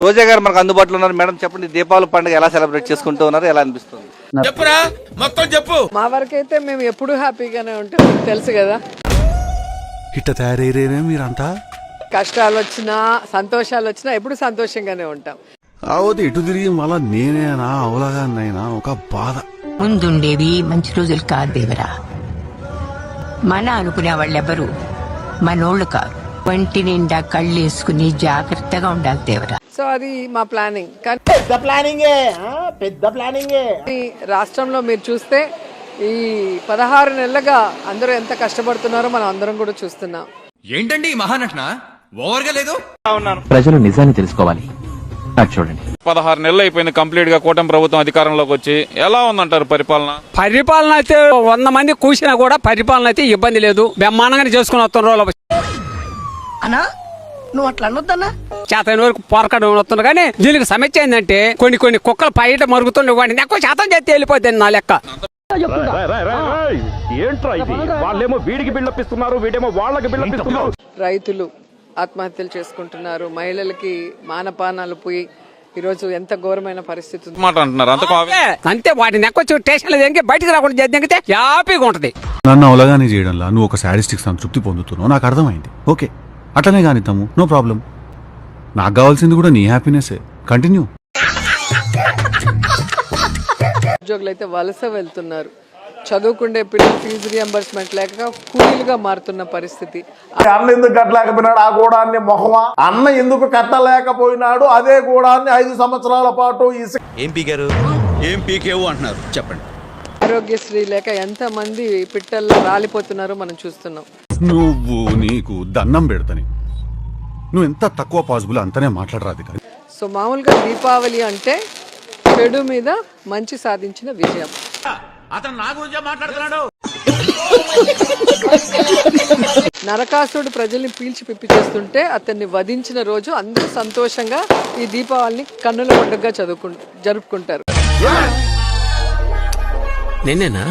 రోజా గారు మనకు అందుబాటులో ఉన్నారు. మేడం చెప్పండి, దీపావళి పండుగ ఎలా సెలబ్రేట్ చేసుకుంటూ ఉన్నారు, ఎలా అనిపిస్తుంది? చెప్పురా మొత్తం చెప్పు. మా వరకైతే మేము ఎప్పుడు హ్యాపీగానే ఉంటాం, మీకు తెలుసు కదా. ఇట్ట తయారయ్యేరే మీరంతా. కష్టాలు వచ్చినా సంతోషాలు వచ్చినా ఎప్పుడు సంతోషంగానే ఉంటాం. అవతి ఇటు తిరిగి మళ్ళా నేనేనా అవలాగానైనా ఒక బాధ. ముందుండేవి మంచి రోజులు కాదు దేవరా. మన అనుకునే వాళ్ళెవరు మనోళ్ళు కాదు. వంటి నిండా కళ్ళేసుకుని జాగ్రత్తగా ఉండాలి దేవరా. సో అది మా ప్లానింగ్. కానీ పెద్ద ప్లానింగే ఈ రాష్ట్రంలో మీరు చూస్తే ఈ 16 నెలలుగా అందరూ ఎంత కష్టపడుతున్నారో మనం అందరం కూడా చూస్తున్నాం. ఏంటండి ఈ మహానటన ఓవర్గా లేదు? ప్రజలు నిజాన్ని తెలుసుకోవాలి. నాకు చూడండి, 16 నెలలు అయిపోయింది కంప్లీట్ గా కూటమి ప్రభుత్వం అధికారంలోకి వచ్చి. ఎలా ఉందంటారు పరిపాలన? పరిపాలన అయితే 100 మంది కూర్చున్నా కూడా పరిపాలన అయితే ఇబ్బంది లేదు. బ్రహ్మాండంగానే చేసుకుని వస్తున్న రోజులు అన్నా నువ్వు అట్లా అనొద్దన్నా. శాతం వరకు పోరకడం వస్తున్నారు. కానీ దీనికి సమస్య ఏంటంటే కొన్ని కుక్కలు బయట మరుగుతుండే వాడిని ఎక్కువ శాతం చేస్తే వెళ్ళిపోతుంది నా లెక్క. వాళ్ళేమో వీడికి బిల్డపిస్తున్నారు, వీడేమో వాళ్ళకి బిల్డపిస్తున్నారు. రైతులు ఆత్మహత్యలు చేసుకుంటున్నారు, మహిళలకి మానపానాలు పోయి ఈరోజు ఎంత ఘోరమైన పరిస్థితి ఉంది. మాట అంటున్నారు అంత అంతే వాటిని ఎక్కువ స్టేషన్లో దిగి బయటకు రాకుండా చేద్దాం హ్యాపీగా ఉంటది. నన్ను అవలాగానే చేయడంలా నువ్వు ఒక సాడిస్టిక్ సంతృప్తి పొందుతున్నావు, నాకు అర్థమైంది. ఓకే, అట్లనే కానిద్దాము, నో ప్రాబ్లం. నాకు కావాల్సింది కూడా నీ హ్యాపీనెస్. కంటిన్యూ. ఉద్యోగులు అయితే వలస వెళ్తున్నారు, చదువుకుండే పిల్లలు ఫీజు రియంబర్స్మెంట్ లేక కూలీలుగా మారుతున్న పరిస్థితి. అన్న ఎందుకు కట్టలేకపోయినాడు ఆ గూడాన్ని మొహమా? అన్న ఎందుకు కట్టలేకపోయినాడు అదే గూడాన్ని 5 సంవత్సరాల పాటు ఏం పీకారు, ఏం పీకేవు అంటున్నారు చెప్పండి. ఆరోగ్యశ్రీ లేక ఎంత మంది పిట్టల్లో రాలిపోతున్నారో మనం చూస్తున్నాం. నువ్వు నీకు దండం పెడతాని, నువ్వు ఎంత తక్కువ పాసిబుల్ అంతనే మాట్లాడరాదు. కానీ సో మామూలుగా దీపావళి అంటే చెడు మీద మంచి సాధించిన విజయం. అతను నా గురించే మాట్లాడుతున్నాడు. నరకాసుడు ప్రజల్ని పీల్చి పిప్పి చేస్తుంటే అతన్ని వధించిన రోజు అందరూ సంతోషంగా ఈ దీపావళిని కన్నుల పండుగగా జరుపుకుంటారు. నేనేనా?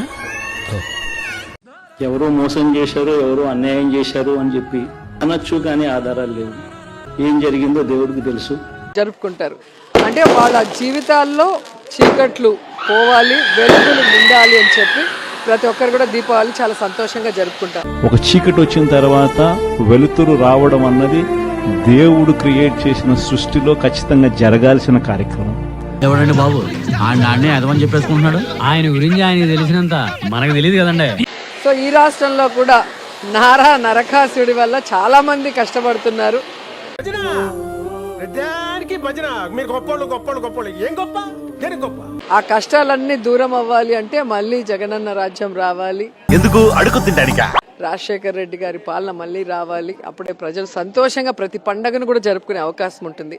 ఎవరో మోసం చేశారు, ఎవరో అన్యాయం చేశారు అని చెప్పి అనొచ్చు, కానీ ఆధారాలు లేవు. ఏం జరిగిందో దేవుడికి తెలుసు. జరుపుకుంటారు అంటే వాళ్ళ జీవితాల్లో చీకట్లు పోవాలి, వెలుగులు నిండాలి అని చెప్పి ప్రతి ఒక్కరు కూడా దీపావళి చాలా సంతోషంగా జరుపుకుంటారు. ఒక చీకటి వచ్చిన తర్వాత వెలుతురు రావడం అన్నది దేవుడు క్రియేట్ చేసిన సృష్టిలో ఖచ్చితంగా జరగాల్సిన కార్యక్రమం. ఎవడండి బాబు ఆ నాన్నే అదమని చెప్పేసుకుంటున్నాడు. ఆయన గురించి ఆయన తెలిసినంత మనకు తెలియదు కదండి. సో ఈ రాష్ట్రంలో కూడా నరకాసుడి వల్ల చాలా మంది కష్టపడుతున్నారు. ఆ కష్టాలన్నీ దూరం అవ్వాలి అంటే మళ్ళీ జగనన్న రాజ్యం రావాలి. ఎందుకు అడుగు తింటానికా? రాజశేఖర్ రెడ్డి గారి పాలన మళ్ళీ రావాలి. అప్పుడే ప్రజలు సంతోషంగా ప్రతి పండగను కూడా జరుపుకునే అవకాశం ఉంటుంది.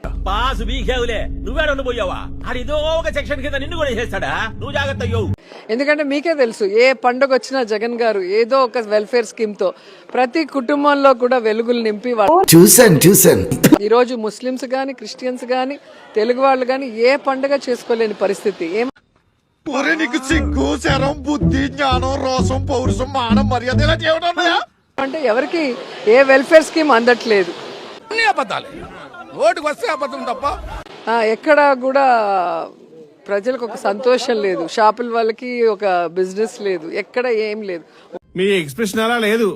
ఎందుకంటే మీకే తెలుసు, ఏ పండుగ వచ్చినా జగన్ గారు ఏదో ఒక వెల్ఫేర్ స్కీమ్ తో ప్రతి కుటుంబంలో కూడా వెలుగులు నింపి చూసాను. ఈ రోజు ముస్లిమ్స్ గాని క్రిస్టియన్స్ గాని తెలుగు వాళ్ళు గాని ఏ పండుగ చేసుకోలేని పరిస్థితి. నీకు సిగ్గు, శరం, బుద్ధి, జ్ఞానం, రోసం, పౌరుషం, మానం, మర్యాద అంటే ఎవరికి ఏ వెల్ఫేర్ స్కీమ్ అందట్లేదు. అబద్ధాలే, ఓటుకు వస్తే అబద్ధం తప్ప ఎక్కడ కూడా ప్రజలకు ఒక సంతోషం లేదు. షాపుల వాళ్ళకి ఒక బిజినెస్ లేదు, ఎక్కడ ఏం లేదు. మీ ఎక్స్ప్రెషన్ అలా లేదు,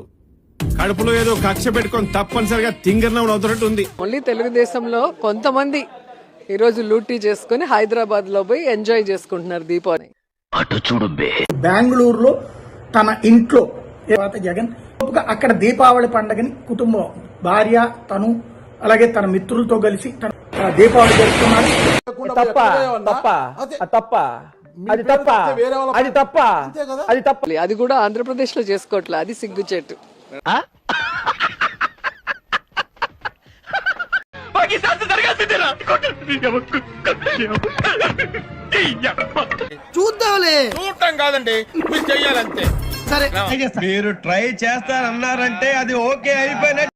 కడుపులో ఏదో కక్ష పెట్టుకొని తప్పనిసరిగా తింగర్నవుడు అవుతున్నట్టు ఉంది. ఓన్లీ తెలుగుదేశంలో కొంతమంది ఈరోజు లూటీ చేసుకుని హైదరాబాద్ లో పోయి ఎంజాయ్ చేసుకుంటున్నారు దీపావళి. బెంగళూరులో తన ఇంట్లో జగన్ అక్కడ దీపావళి పండుగని కుటుంబం భార్య తను అలాగే తన మిత్రులతో కలిసి దీపావళి జరుపుకున్నారు. అది కూడా ఆంధ్రప్రదేశ్ లో చేసుకోవట్లే, అది సిగ్గుచేటు. చూద్దాంలే, చూడటం కాదండి మీరు చెయ్యాలంతే. సరే మీరు ట్రై చేస్తారన్నారంటే అది ఓకే అయిపోయినట్టు.